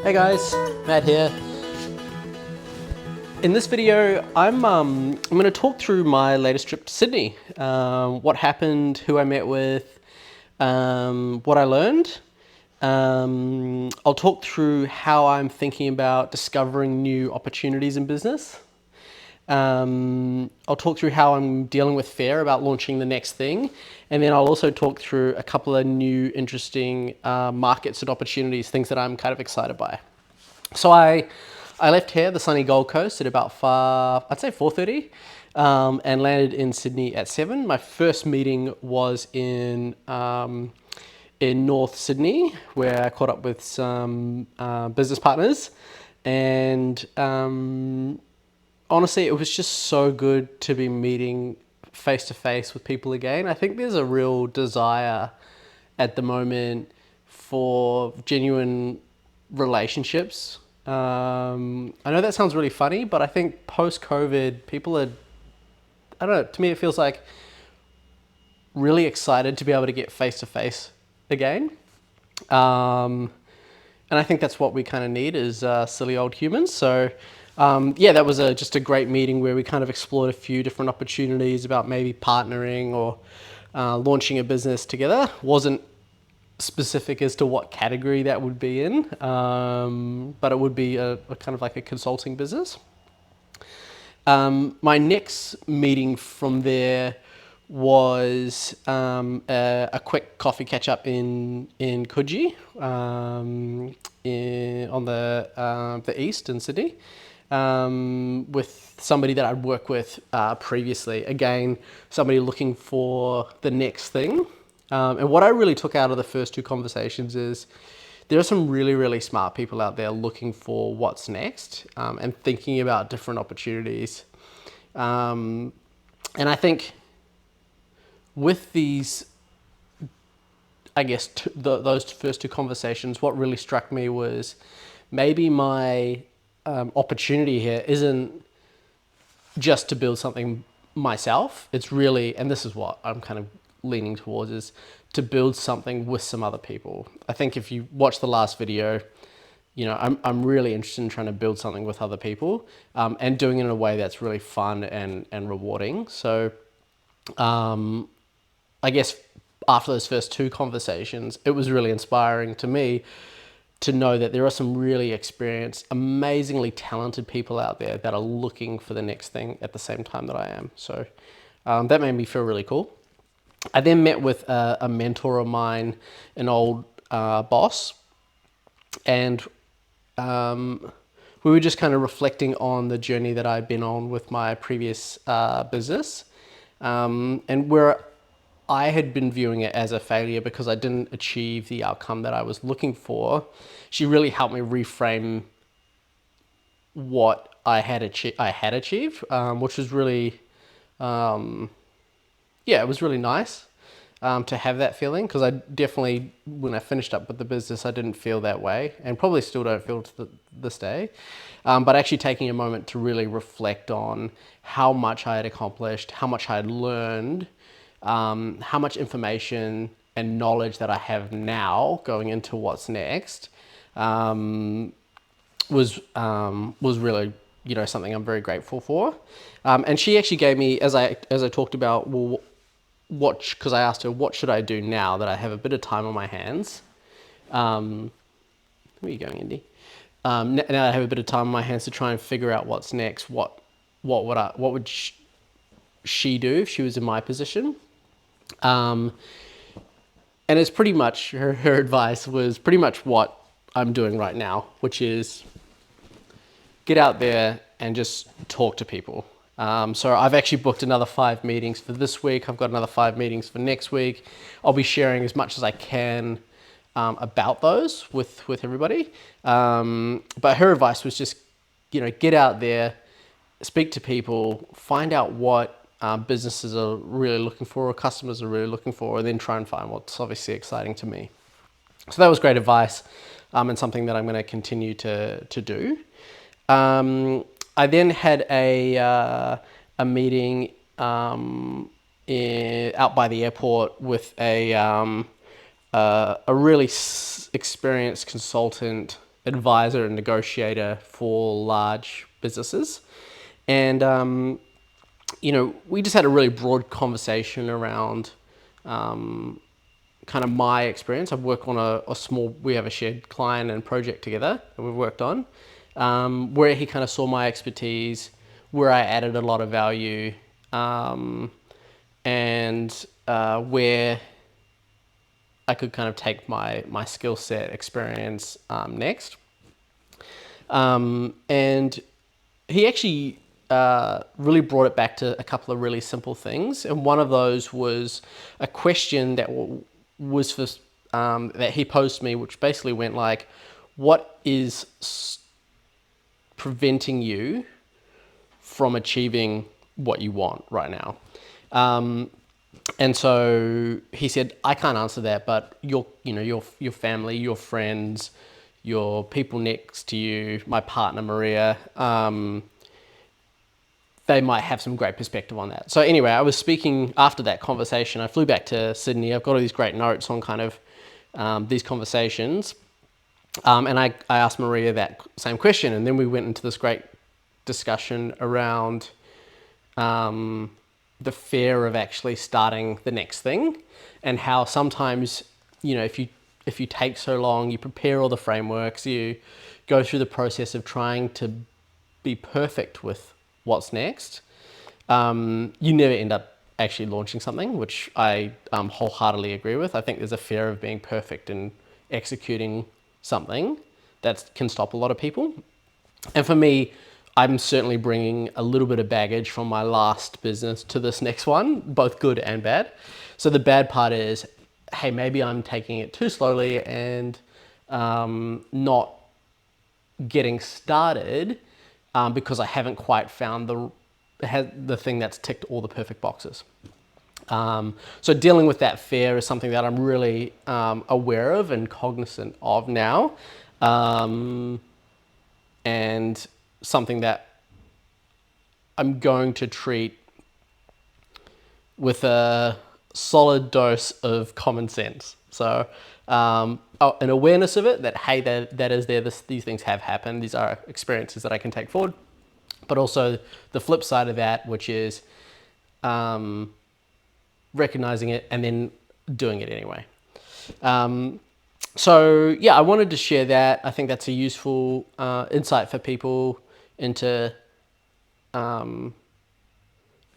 Hey guys, Matt here. In this video, I'm going to talk through my latest trip to Sydney. What happened, who I met with, what I learned. I'll talk through how I'm thinking about discovering new opportunities in business. I'll talk through how I'm dealing with fear about launching the next thing. And then I'll also talk through a couple of new interesting markets and opportunities, things that I'm kind of excited by. So I left here, the sunny Gold Coast, at about 4:30, and landed in Sydney at 7. My first meeting was in North Sydney, where I caught up with some business partners, and honestly, it was just so good to be meeting face to face with people again. I think there's a real desire at the moment for genuine relationships. I know that sounds really funny, but I think post-COVID, people are, I don't know, to me it feels like really excited to be able to get face to face again. And I think that's what we kind of need as silly old humans. So yeah, that was just a great meeting where we kind of explored a few different opportunities about maybe partnering or launching a business together. Wasn't specific as to what category that would be in, but it would be a kind of like a consulting business. My next meeting from there was a quick coffee catch up in Coogee, on the east in Sydney, with somebody that I'd worked with previously. Again, somebody looking for the next thing. And what I really took out of the first two conversations is there are some really, really smart people out there looking for what's next, and thinking about different opportunities. And I think with these, I guess, those first two conversations, what really struck me was maybe my opportunity here isn't just to build something myself. It's really, and this is what I'm kind of leaning towards, is to build something with some other people. I think if you watch the last video, you know, I'm really interested in trying to build something with other people, and doing it in a way that's really fun and rewarding. So I guess after those first two conversations, it was really inspiring to me to know that there are some really experienced, amazingly talented people out there that are looking for the next thing at the same time that I am. So that made me feel really cool. I then met with a mentor of mine, an old boss, and we were just kind of reflecting on the journey that I'd been on with my previous business, and where I had been viewing it as a failure because I didn't achieve the outcome that I was looking for. She really helped me reframe what I had achieved, which was really, yeah, it was really nice to have that feeling, because I definitely, when I finished up with the business, I didn't feel that way, and probably still don't feel to this day. But actually taking a moment to really reflect on how much I had accomplished, how much I had learned, how much information and knowledge that I have now going into what's next, was really, you know, something I'm very grateful for. And she actually gave me, as I talked about, well, because I asked her, what should I do now that I have a bit of time on my hands? Where are you going, Indy? Now that I have a bit of time on my hands to try and figure out what's next, what would she do if she was in my position? And it's pretty much, her advice was pretty much what I'm doing right now, which is get out there and just talk to people. So I've actually booked another 5 meetings for this week. I've got another 5 meetings for next week. I'll be sharing as much as I can about those with everybody. But her advice was just, you know, get out there, speak to people, find out what businesses are really looking for, or customers are really looking for, and then try and find what's obviously exciting to me. So that was great advice, and something that I'm going to continue to do. I then had a meeting out by the airport with a really experienced consultant advisor and negotiator for large businesses. And, we just had a really broad conversation around kind of my experience. I've worked on we have a shared client and project together that we've worked on, where he kind of saw my expertise, where I added a lot of value, and where I could kind of take my skill set experience next. And he actually really brought it back to a couple of really simple things. And one of those was a question that was for that he posed to me, which basically went like, what is preventing you from achieving what you want right now? And so he said, I can't answer that, but your family, your friends, your people next to you, my partner Maria, they might have some great perspective on that. So anyway, I was speaking after that conversation. I flew back to Sydney. I've got all these great notes on kind of these conversations. And I asked Maria that same question. And then we went into this great discussion around the fear of actually starting the next thing, and how sometimes, if you take so long, you prepare all the frameworks, you go through the process of trying to be perfect with what's next, you never end up actually launching something, which I wholeheartedly agree with. I think there's a fear of being perfect and executing something that can stop a lot of people. And for me, I'm certainly bringing a little bit of baggage from my last business to this next one, both good and bad. So the bad part is, hey, maybe I'm taking it too slowly and not getting started because I haven't quite found the thing that's ticked all the perfect boxes. So dealing with that fear is something that I'm really aware of and cognizant of now, and something that I'm going to treat with a solid dose of common sense. So an awareness of it, that, hey, that is there, these things have happened, these are experiences that I can take forward. But also the flip side of that, which is recognizing it and then doing it anyway. So yeah, I wanted to share that. I think that's a useful insight for people into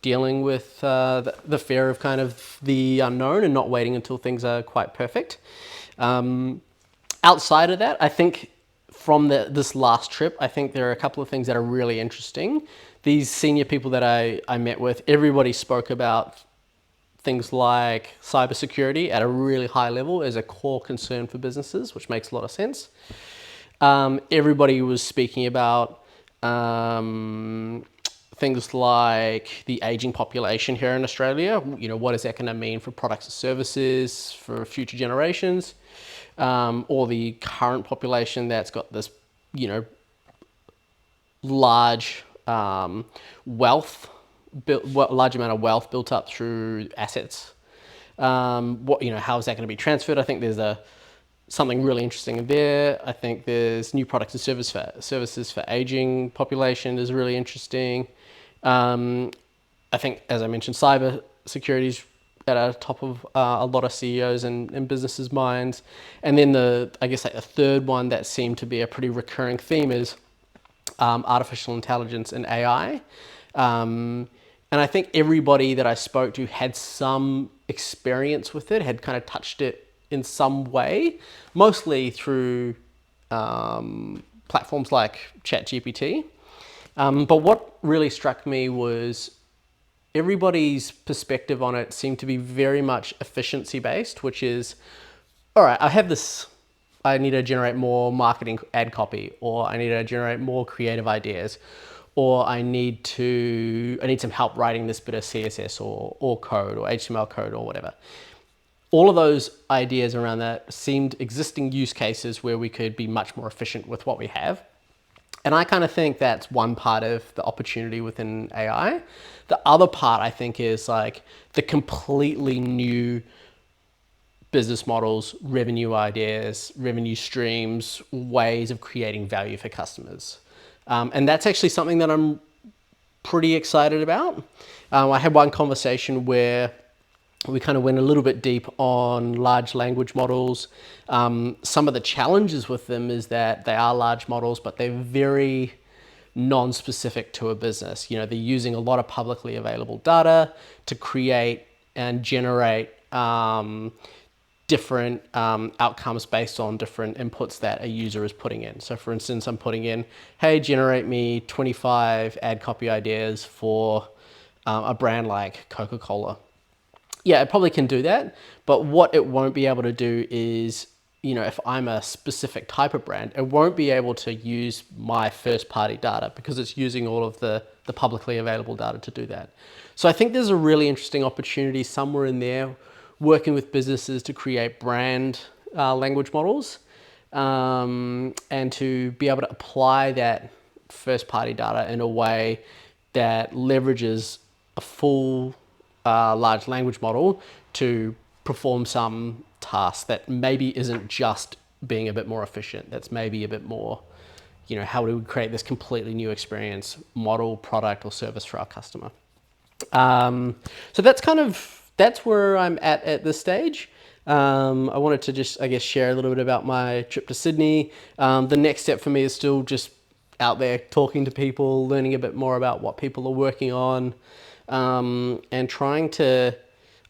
dealing with the fear of kind of the unknown and not waiting until things are quite perfect. Outside of that, I think from this last trip, I think there are a couple of things that are really interesting. These senior people that I met with, everybody spoke about things like cybersecurity at a really high level as a core concern for businesses, which makes a lot of sense. Everybody was speaking about things like the aging population here in Australia. What is that going to mean for products and services for future generations, or the current population that's got this, large large amount of wealth built up through assets. How is that going to be transferred? I think there's something really interesting there. I think there's new products and services for aging population is really interesting. I think, as I mentioned, cyber security is at the top of a lot of CEOs and businesses' minds. And then the third one that seemed to be a pretty recurring theme is artificial intelligence and AI. And I think everybody that I spoke to had some experience with it, had kind of touched it in some way, mostly through platforms like ChatGPT. But what really struck me was everybody's perspective on it seemed to be very much efficiency based, which is, all right, I need to generate more marketing ad copy, or I need to generate more creative ideas, or I need some help writing this bit of CSS or code or HTML code or whatever. All of those ideas around that seemed existing use cases where we could be much more efficient with what we have. And I kind of think that's one part of the opportunity within AI. The other part, I think, is like the completely new business models, revenue ideas, revenue streams, ways of creating value for customers. And that's actually something that I'm pretty excited about. I had one conversation where we kind of went a little bit deep on large language models. Some of the challenges with them is that they are large models, but they're very non-specific to a business. You know, they're using a lot of publicly available data to create and generate different outcomes based on different inputs that a user is putting in. So for instance, I'm putting in, hey, generate me 25 ad copy ideas for a brand like Coca-Cola. Yeah, it probably can do that, but what it won't be able to do is, you know, if I'm a specific type of brand, it won't be able to use my first party data because it's using all of the publicly available data to do that. So I think there's a really interesting opportunity somewhere in there working with businesses to create brand language models and to be able to apply that first party data in a way that leverages a full large language model to perform some task that maybe isn't just being a bit more efficient. That's maybe a bit more, you know, how do we create this completely new experience, model, product, or service for our customer? So that's where I'm at this stage. I wanted to just, I guess, share a little bit about my trip to Sydney. The next step for me is still just out there talking to people, learning a bit more about what people are working on, and trying to,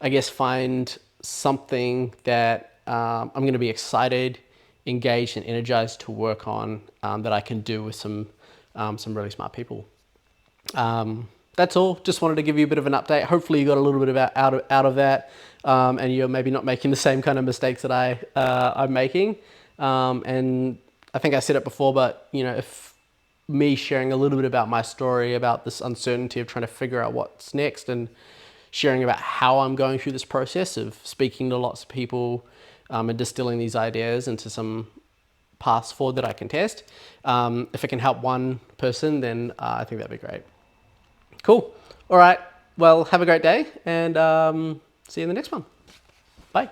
I guess, find something that I'm going to be excited, engaged, and energized to work on that I can do with some really smart people. That's all. Just wanted to give you a bit of an update. Hopefully you got a little bit out of that, and you're maybe not making the same kind of mistakes that I'm making. And I think I said it before, but you know, if me sharing a little bit about my story, about this uncertainty of trying to figure out what's next, and sharing about how I'm going through this process of speaking to lots of people and distilling these ideas into some paths forward that I can test. If it can help one person, then I think that'd be great. Cool. All right. Well, have a great day and see you in the next one. Bye.